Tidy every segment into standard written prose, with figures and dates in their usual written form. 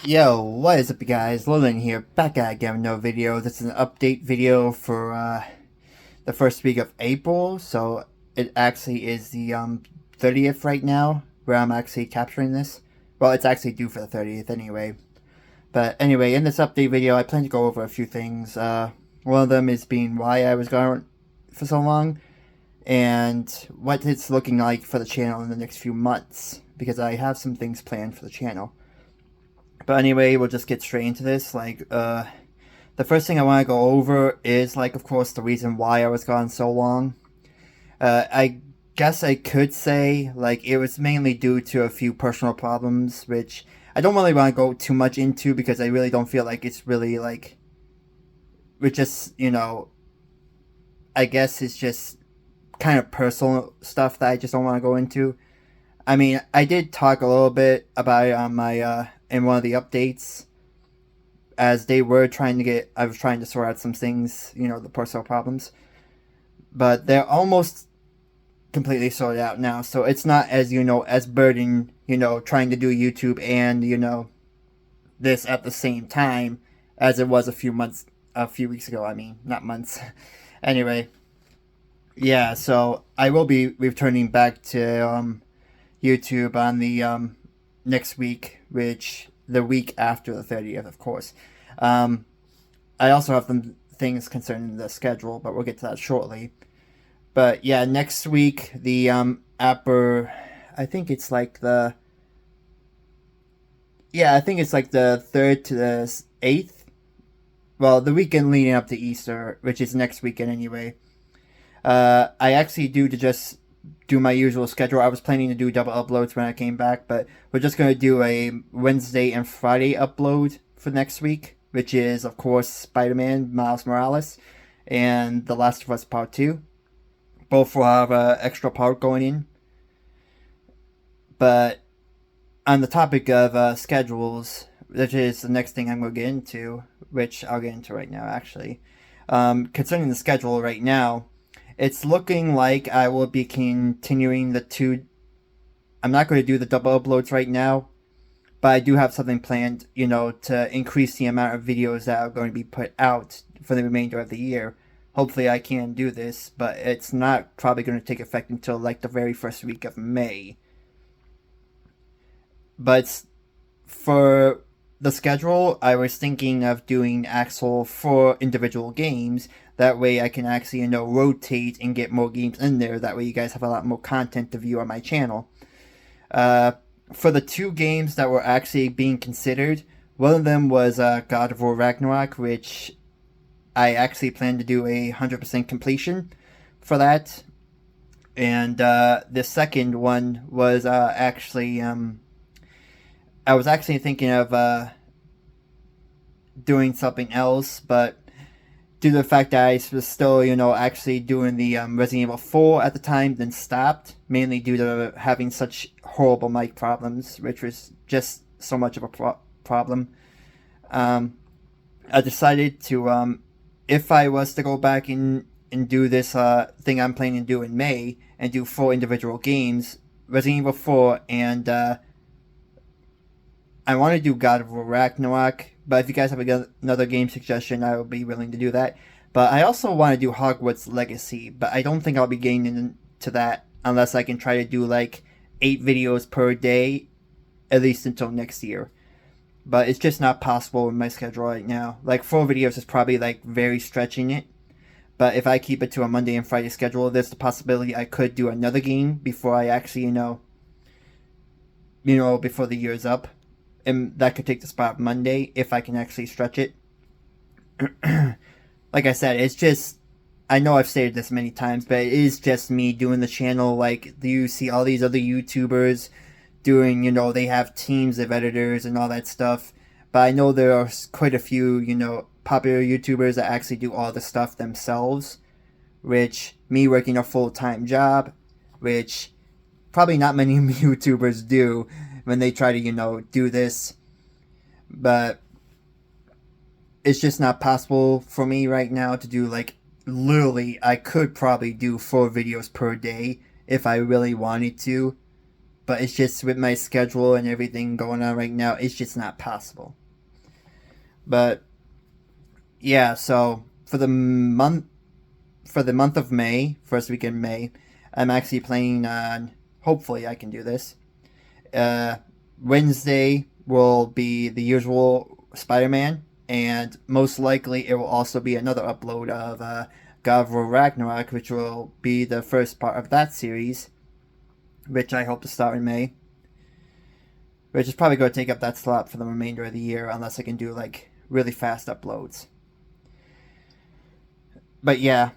Yo, what is up you guys? Lolan here, back at again with no video. This is an update video for the first week of April, so it actually is the 30th right now, where I'm actually capturing this. Well, it's actually due for the 30th anyway. But anyway, in this update video, I plan to go over a few things. One of them is being why I was gone for so long, and what it's looking like for the channel in the next few months, because I have some things planned for the channel. But anyway, we'll just get straight into this. The first thing I want to go over is, of course, the reason why I was gone so long. I guess I could say, it was mainly due to a few personal problems, which I don't really want to go too much into because I really don't feel like it's really, which just, I guess it's just kind of personal stuff that I just don't want to go into. I mean, I did talk a little bit about it on my, in one of the updates, as they were I was trying to sort out some things, the personal problems. But they're almost completely sorted out now, so it's not as, as burden, trying to do YouTube and, this at the same time as it was a few weeks ago, I mean, not months. Anyway, yeah, so I will be returning back to, YouTube on the next week, which the week after the 30th, of course. I also have some things concerning the schedule, but we'll get to that shortly. But yeah, next week the upper, I think it's the I think it's the 3rd to the 8th. Well, the weekend leading up to Easter, which is next weekend anyway. I actually do to just do my usual schedule. I was planning to do double uploads when I came back, but we're just going to do a Wednesday and Friday upload for next week, which is, of course, Spider-Man, Miles Morales, and The Last of Us Part 2. Both will have an extra part going in. But on the topic of schedules, which is the next thing I'm going to get into, which I'll get into right now, actually. Concerning the schedule right now, it's looking like I will be continuing the two. I'm not going to do the double uploads right now, but I do have something planned, to increase the amount of videos that are going to be put out for the remainder of the year. Hopefully I can do this, but it's not probably going to take effect until the very first week of May. But for the schedule, I was thinking of doing actual 4 individual games. That way I can actually, rotate and get more games in there. That way you guys have a lot more content to view on my channel. For the 2 games that were actually being considered, one of them was God of War Ragnarok, which I actually plan to do a 100% completion for that. And the second one was actually... I was actually thinking of doing something else, but due to the fact that I was still, actually doing the Resident Evil 4 at the time, then stopped, mainly due to having such horrible mic problems, which was just so much of a problem. I decided to, if I was to go back and do this thing I'm planning to do in May, and do 4 individual games, Resident Evil 4 and I want to do God of War Ragnarok, but if you guys have another game suggestion, I will be willing to do that. But I also want to do Hogwarts Legacy, but I don't think I'll be getting into that unless I can try to do 8 videos per day, at least until next year. But it's just not possible in my schedule right now. 4 videos is probably very stretching it. But if I keep it to a Monday and Friday schedule, there's the possibility I could do another game before I actually, before the year's up. And that could take the spot of Monday if I can actually stretch it. Like I said, it's just... I know I've stated this many times, but it is just me doing the channel. You see all these other YouTubers doing, they have teams of editors and all that stuff. But I know there are quite a few, popular YouTubers that actually do all the stuff themselves. Which, me working a full-time job, which probably not many YouTubers do when they try to, do this. But it's just not possible for me right now to do, literally, I could probably do 4 videos per day if I really wanted to. but it's just with my schedule and everything going on right now, it's just not possible. But yeah, so for the month of May, first week in May, I'm actually planning on. Hopefully, I can do this. Uh, Wednesday will be the usual Spider-Man, and most likely it will also be another upload of God of War Ragnarok, which will be the first part of that series, which I hope to start in May. Which is probably going to take up that slot for the remainder of the year, unless I can do like really fast uploads. But yeah,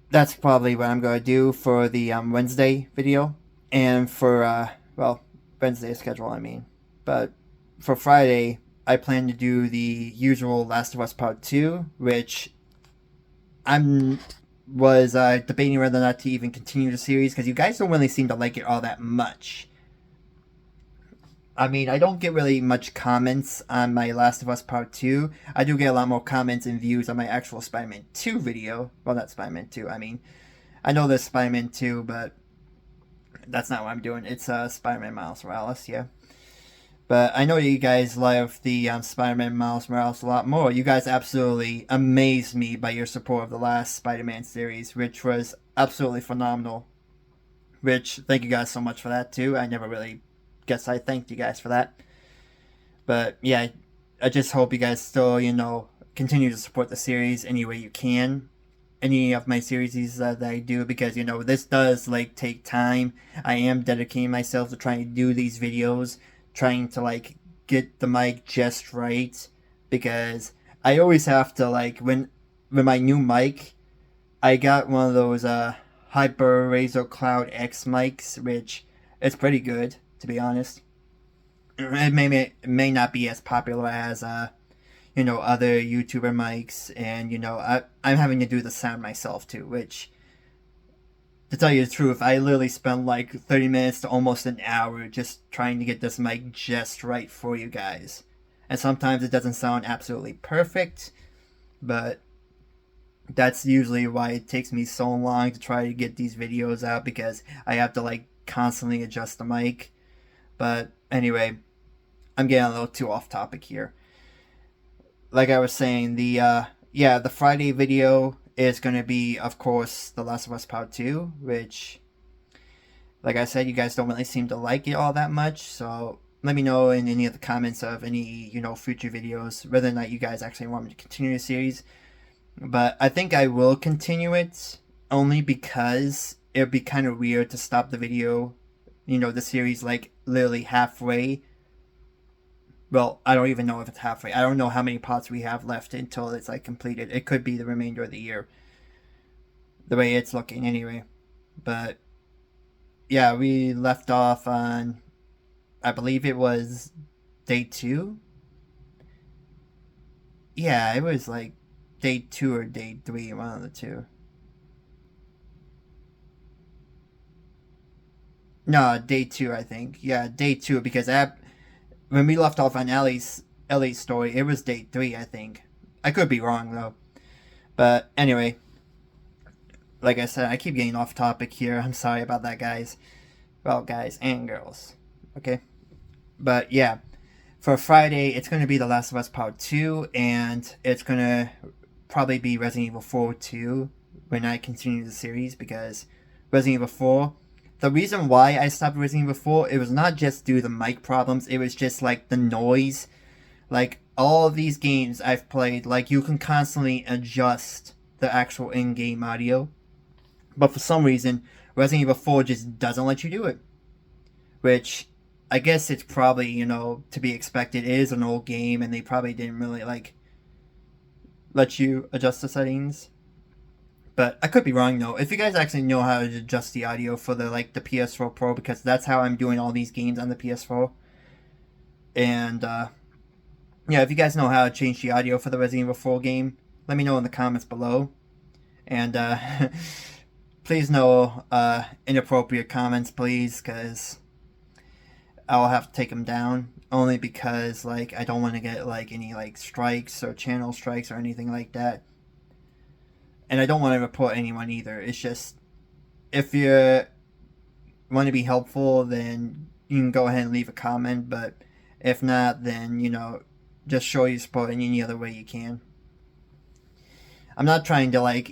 that's probably what I'm going to do for the Wednesday video. And for, well, Wednesday schedule, I mean. But for Friday, I plan to do the usual Last of Us Part 2, which I'm was debating whether or not to even continue the series, because you guys don't really seem to like it all that much. I mean, I don't get really much comments on my Last of Us Part 2. I do get a lot more comments and views on my actual Spider-Man 2 video. Well, not Spider-Man 2, I mean. I know there's Spider-Man 2, but that's not what I'm doing. It's Spider-Man Miles Morales, yeah. But I know you guys love the Spider-Man Miles Morales a lot more. You guys absolutely amazed me by your support of the last Spider-Man series, which was absolutely phenomenal. Which, thank you guys so much for that, too. I never really guess I thanked you guys for that. But yeah, I just hope you guys still, continue to support the series any way you can. Any of my series that I do, because this does take time. I am dedicating myself to trying to do these videos, trying to get the mic just right, because I always have to when with my new mic, I got one of those Hyper Razor Cloud X mics, which is pretty good, to be honest. It may not be as popular as other YouTuber mics, and I'm having to do the sound myself too, which, to tell you the truth, I literally spent 30 minutes to almost an hour just trying to get this mic just right for you guys. And sometimes it doesn't sound absolutely perfect, but that's usually why it takes me so long to try to get these videos out, because I have to constantly adjust the mic. But anyway, I'm getting a little too off topic here. Like I was saying, the Friday video is going to be, of course, The Last of Us Part 2, which, like I said, you guys don't really seem to like it all that much, so let me know in any of the comments of any, future videos, whether or not you guys actually want me to continue the series. But I think I will continue it, only because it would be kind of weird to stop the video, the series, literally halfway. Well, I don't even know if it's halfway. I don't know how many parts we have left until it's completed. It could be the remainder of the year, the way it's looking anyway. But yeah, we left off on, I believe it was day 2. Yeah, it was day 2 or day 3, one of the two. No, day 2, I think. Yeah, day 2, because when we left off on Ellie's story, it was day 3, I think. I could be wrong, though. But anyway, like I said, I keep getting off topic here. I'm sorry about that, guys. Well, guys and girls. Okay? But yeah, for Friday, it's going to be The Last of Us Part 2, and it's going to probably be Resident Evil 4 2 when I continue the series, because Resident Evil 4, the reason why I stopped Resident Evil 4, it was not just due to the mic problems, it was just the noise. All of these games I've played, you can constantly adjust the actual in-game audio, but for some reason, Resident Evil 4 just doesn't let you do it. Which, I guess it's probably, to be expected. It is an old game, and they probably didn't really, let you adjust the settings. But I could be wrong, though. If you guys actually know how to adjust the audio for the PS4 Pro, because that's how I'm doing all these games on the PS4. And, yeah, if you guys know how to change the audio for the Resident Evil 4 game, let me know in the comments below. And, please no inappropriate comments, please, because I'll have to take them down. Only because, I don't want to get, any, strikes or channel strikes or anything like that. And I don't want to report anyone either. It's just, if you're want to be helpful, then you can go ahead and leave a comment. But if not, then, just show your support in any other way you can. I'm not trying to, like,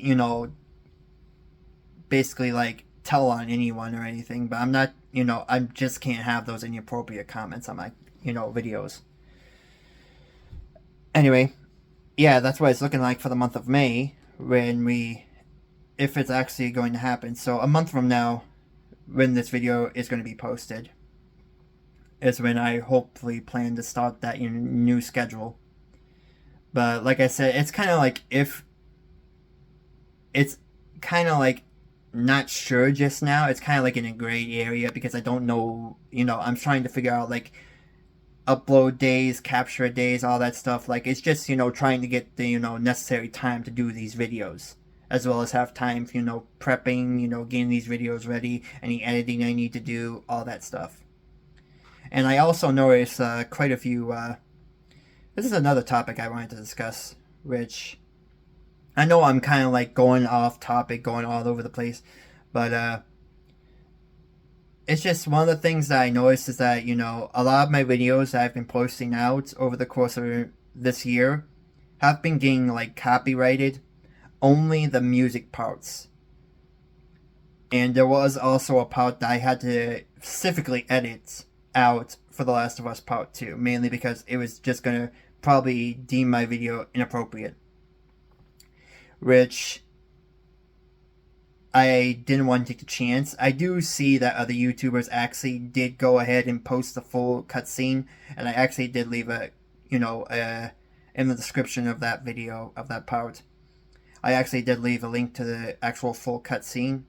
basically, like, tell on anyone or anything, but I'm not, I just can't have those inappropriate comments on my, videos. Anyway, yeah, that's what it's looking like for the month of May if it's actually going to happen. So a month from now, when this video is going to be posted, is when I hopefully plan to start that new schedule. But like I said, it's kind of like not sure just now. It's kind of like in a gray area because I don't know, I'm trying to figure out like upload days, capture days, all that stuff. Like, it's just, trying to get the, necessary time to do these videos, as well as have time for, prepping, getting these videos ready, any editing I need to do, all that stuff. And I also noticed quite a few, this is another topic I wanted to discuss, which I know I'm kind of like going off topic, going all over the place, but it's just one of the things that I noticed is that, a lot of my videos that I've been posting out over the course of this year have been getting, like, copyrighted, only the music parts. And there was also a part that I had to specifically edit out for The Last of Us Part 2, mainly because it was just going to probably deem my video inappropriate. Which I didn't want to take the chance. I do see that other YouTubers actually did go ahead and post the full cutscene, and I actually did leave a, in the description of that video, of that part, I actually did leave a link to the actual full cutscene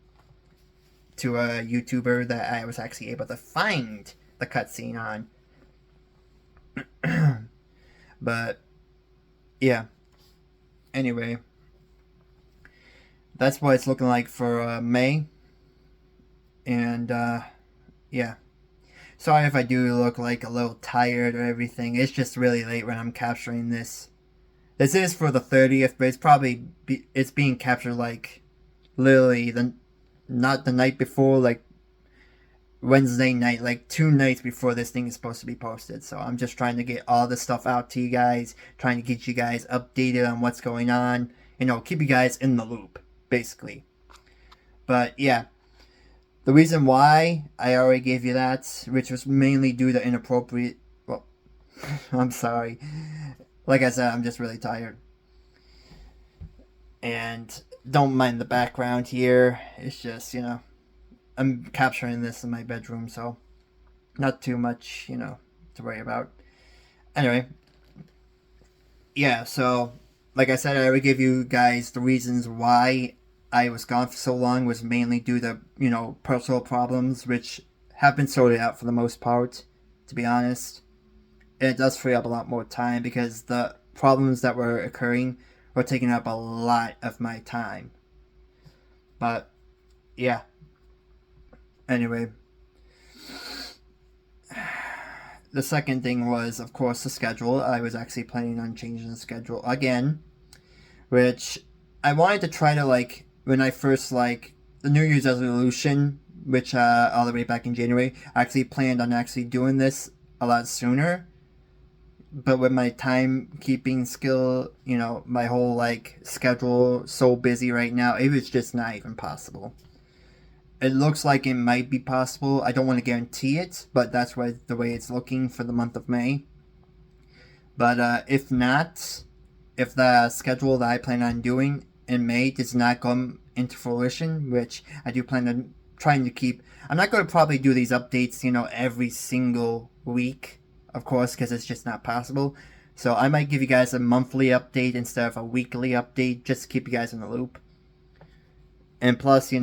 to a YouTuber that I was actually able to find the cutscene on. But, yeah. Anyway, that's what it's looking like for May. And, yeah. Sorry if I do look like a little tired or everything. It's just really late when I'm capturing this. This is for the 30th, but it's being captured, like, literally, not the night before, like, Wednesday night, like 2 nights before this thing is supposed to be posted. So I'm just trying to get all this stuff out to you guys, trying to get you guys updated on what's going on, keep you guys in the loop, basically. But yeah, the reason why I already gave you that, which was mainly due to inappropriate, well, I'm sorry. Like I said, I'm just really tired. And don't mind the background here. It's just, I'm capturing this in my bedroom, so not too much, to worry about. Anyway, yeah, so like I said, I already gave you guys the reasons why I was gone for so long was mainly due to, personal problems, which have been sorted out for the most part, to be honest. And it does free up a lot more time because the problems that were occurring were taking up a lot of my time. But, yeah. Anyway, the second thing was, of course, the schedule. I was actually planning on changing the schedule again, which I wanted to try to, like, when I first, like, the New Year's resolution, which all the way back in January, I actually planned on actually doing this a lot sooner. But with my timekeeping skill, my whole, like, schedule so busy right now, it was just not even possible. It looks like it might be possible. I don't want to guarantee it, but that's the way it's looking for the month of May. But if not, if the schedule that I plan on doing in May does not come into fruition, which I do plan on trying to keep, I'm not going to probably do these updates, every single week, of course, because it's just not possible. So I might give you guys a monthly update instead of a weekly update, just to keep you guys in the loop. And plus, you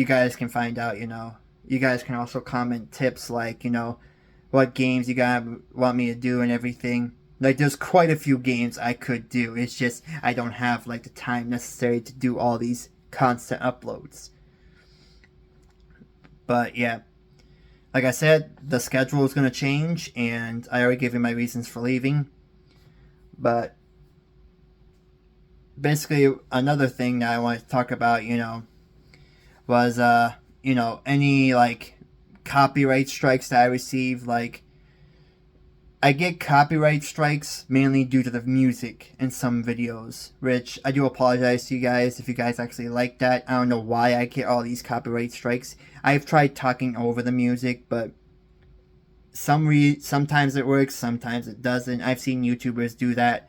guys can find out, you guys can also comment tips like, what games you guys want me to do and everything. Like, there's quite a few games I could do. It's just, I don't have, like, the time necessary to do all these constant uploads. But, yeah. Like I said, the schedule is going to change, and I already gave you my reasons for leaving. But, basically, another thing that I wanted to talk about, was, any, like, copyright strikes that I receive. Like, I get copyright strikes mainly due to the music in some videos, which I do apologize to you guys if you guys actually like that. I don't know why I get all these copyright strikes. I've tried talking over the music, but sometimes it works, sometimes it doesn't. I've seen YouTubers do that,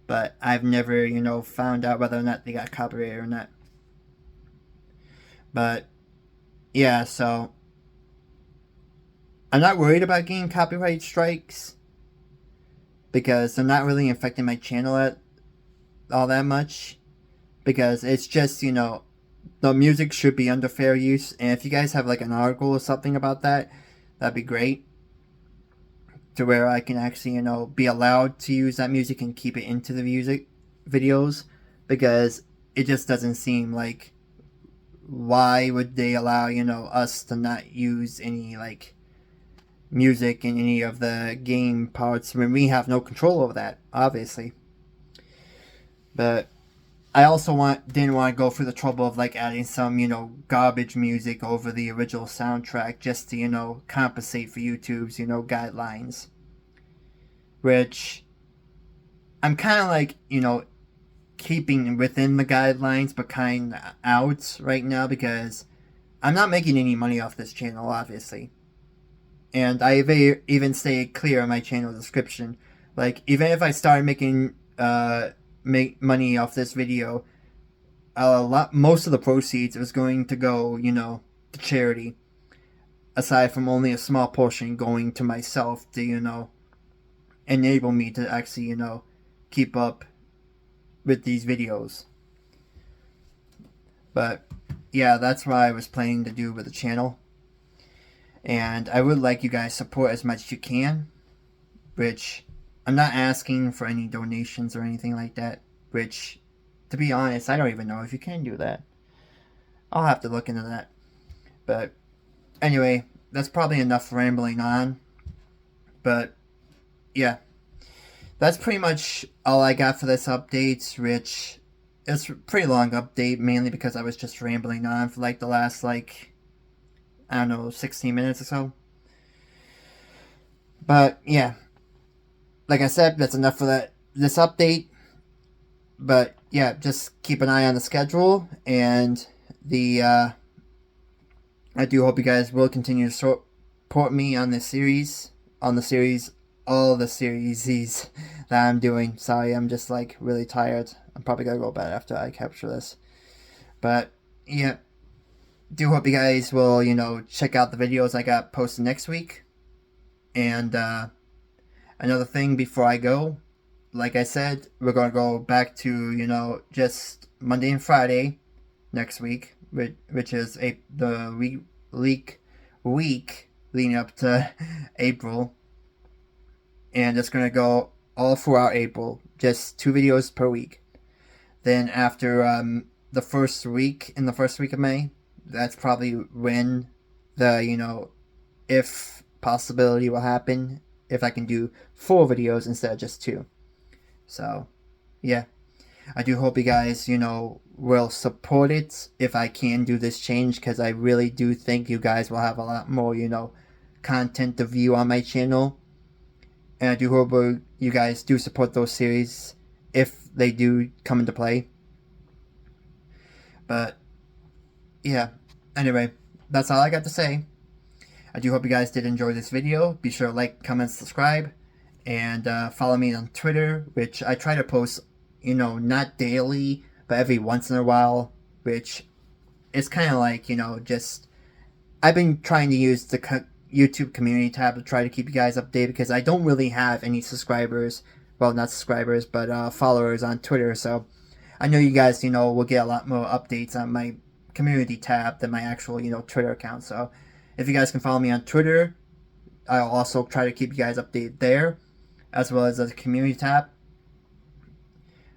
but I've never, found out whether or not they got copyrighted or not. But yeah, so I'm not worried about getting copyright strikes because they're not really affecting my channel all that much, because it's just, the music should be under fair use. And if you guys have like an article or something about that, that'd be great, to where I can actually, be allowed to use that music and keep it into the music videos, because it just doesn't seem like, why would they allow, us to not use any like music in any of the game parts when we have no control over that, obviously. But I also didn't want to go through the trouble of like adding some, garbage music over the original soundtrack just to, compensate for YouTube's, guidelines. Which I'm kind of like, keeping within the guidelines, but kind of out right now, because I'm not making any money off this channel, obviously. And I've even stayed clear in my channel description. Like, even if I started making make money off this video, most of the proceeds was going to go, to charity. Aside from only a small portion going to myself to, enable me to actually, keep up with these videos. But yeah, that's what I was planning to do with the channel. And I would like you guys support as much as you can, which I'm not asking for any donations or anything like that, which, to be honest, I don't even know if you can do that. I'll have to look into that. But anyway, that's probably enough rambling on. But yeah, that's pretty much all I got for this update, which is a pretty long update, mainly because I was just rambling on for like the last, like, I don't know, 16 minutes or so. But yeah, like I said, that's enough for this update. But yeah, just keep an eye on the schedule, and I do hope you guys will continue to support me on this series, all the series that I'm doing. Sorry, I'm just like really tired. I'm probably gonna go to bed after I capture this. But yeah, do hope you guys will, check out the videos I got posted next week. And another thing before I go, like I said, we're going to go back to, just Monday and Friday next week, which is the week leading up to April. And it's going to go all throughout April, just 2 videos per week. Then after the first week of May, that's probably when the, if possibility will happen, if I can do 4 videos instead of just 2. So, yeah. I do hope you guys, will support it if I can do this change, because I really do think you guys will have a lot more, content to view on my channel. And I do hope you guys do support those series if they do come into play. But, yeah. Anyway, that's all I got to say. I do hope you guys did enjoy this video. Be sure to like, comment, subscribe. And follow me on Twitter, which I try to post, not daily, but every once in a while. Which is kind of like, just... I've been trying to use the YouTube community tab to try to keep you guys updated, because I don't really have any subscribers. Well, not subscribers, but followers on Twitter. So I know you guys, will get a lot more updates on my community tab than my actual, Twitter account. So if you guys can follow me on Twitter, I'll also try to keep you guys updated there, as well as the community tab.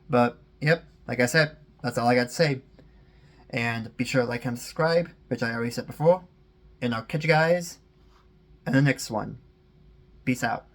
But yep, like I said, that's all I got to say. And be sure to like and subscribe, which I already said before. And I'll catch you guys in the next one. Peace out.